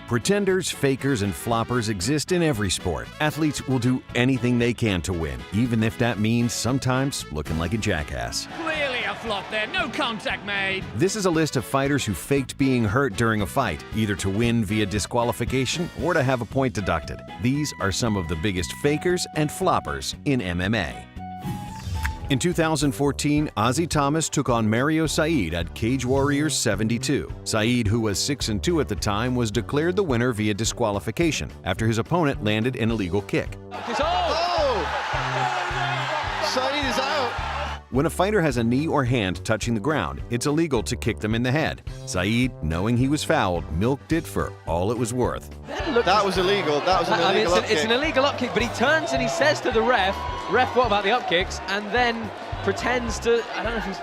Pretenders, fakers, and floppers exist in every sport. Athletes will do anything they can to win, even if that means sometimes looking like a jackass. Clearly a flop there, no contact made. This is a list of fighters who faked being hurt during a fight, either to win via disqualification or to have a point deducted. These are some of the biggest fakers and floppers in MMA. In 2014, Ozzy Thomas took on Mario Said at Cage Warriors 72. Said, who was 6-2 at the time, was declared the winner via disqualification after his opponent landed an illegal kick. Said is out. When a fighter has a knee or hand touching the ground, it's illegal to kick them in the head. Said, knowing he was fouled, milked it for all it was worth. That was illegal. That was an illegal upkick. It's an illegal upkick, but he turns and he says to the ref, what about the upkicks? And then pretends to, I don't know if he's,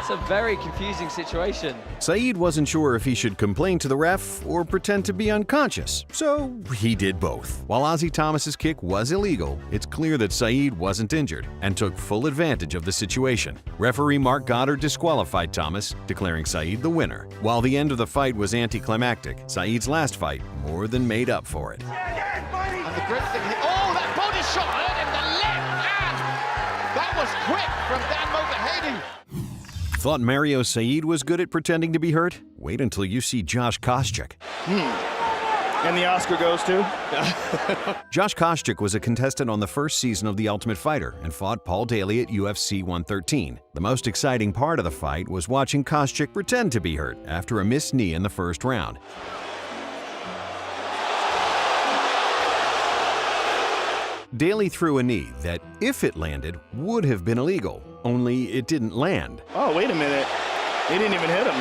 it's a very confusing situation. Said wasn't sure if he should complain to the ref or pretend to be unconscious, so he did both. While Ozzy Thomas's kick was illegal, it's clear that Said wasn't injured and took full advantage of the situation. Referee Mark Goddard disqualified Thomas, declaring Said the winner. While the end of the fight was anticlimactic, Said's last fight more than made up for it. And the great thing, that body shot hurt him, the left hand. That was quick from Dan Mulcahy. Thought Mario Said was good at pretending to be hurt? Wait until you see Josh Koscheck. And the Oscar goes to? Josh Koscheck was a contestant on the first season of The Ultimate Fighter and fought Paul Daly at UFC 113. The most exciting part of the fight was watching Koscheck pretend to be hurt after a missed knee in the first round. Daly threw a knee that, if it landed, would have been illegal, only it didn't land. Oh, wait a minute. He didn't even hit him.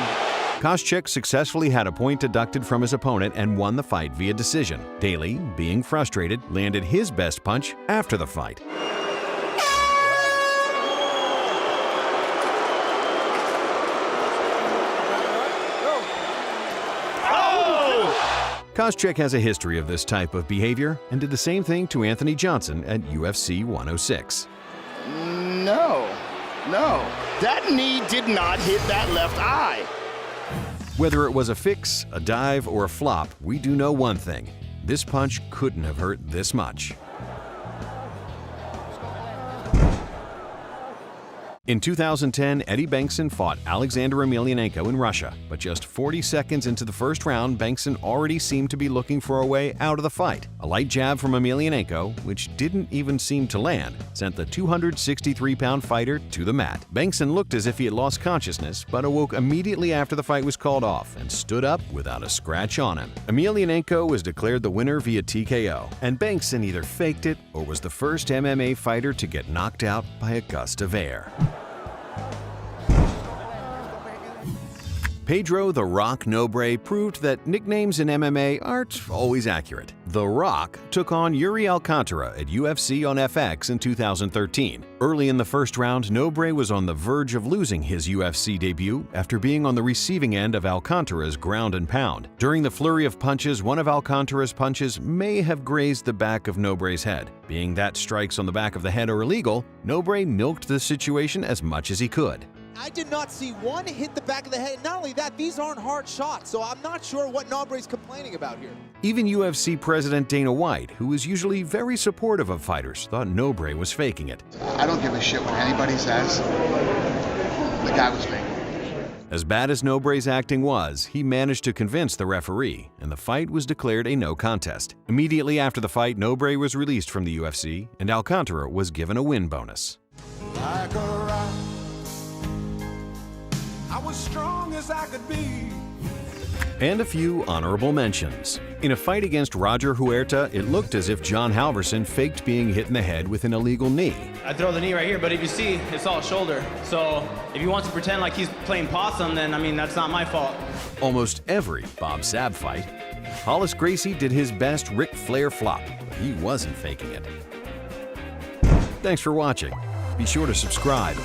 Koscheck successfully had a point deducted from his opponent and won the fight via decision. Daly, being frustrated, landed his best punch after the fight. Koscheck has a history of this type of behavior and did the same thing to Anthony Johnson at UFC 106. No. That knee did not hit that left eye. Whether it was a fix, a dive, or a flop, we do know one thing. This punch couldn't have hurt this much. In 2010, Eddie Bengtson fought Alexander Emelianenko in Russia, but just 40 seconds into the first round, Bengtson already seemed to be looking for a way out of the fight. A light jab from Emelianenko, which didn't even seem to land, sent the 263-pound fighter to the mat. Bengtson looked as if he had lost consciousness, but awoke immediately after the fight was called off and stood up without a scratch on him. Emelianenko was declared the winner via TKO, and Bengtson either faked it or was the first MMA fighter to get knocked out by a gust of air. Pedro "The Rock" Nobre proved that nicknames in MMA aren't always accurate. The Rock took on Yuri Alcantara at UFC on FX in 2013. Early in the first round, Nobre was on the verge of losing his UFC debut after being on the receiving end of Alcantara's ground and pound. During the flurry of punches, one of Alcantara's punches may have grazed the back of Nobre's head. Being that strikes on the back of the head are illegal, Nobre milked the situation as much as he could. I did not see one hit the back of the head. Not only that, these aren't hard shots, so I'm not sure what Nobre's complaining about here. Even UFC President Dana White, who is usually very supportive of fighters, thought Nobre was faking it. I don't give a shit what anybody says. The guy was faking it. As bad as Nobre's acting was, he managed to convince the referee, and the fight was declared a no contest. Immediately after the fight, Nobre was released from the UFC, and Alcantara was given a win bonus. Like a rock, I was strong as I could be. And a few honorable mentions. In a fight against Roger Huerta, it looked as if John Halverson faked being hit in the head with an illegal knee. I throw the knee right here, but if you see, it's all shoulder. So if he wants to pretend like he's playing possum, then I mean, that's not my fault. Almost every Bob Sapp fight, Hollis Gracie did his best Ric Flair flop, but he wasn't faking it. Thanks for watching. Be sure to subscribe.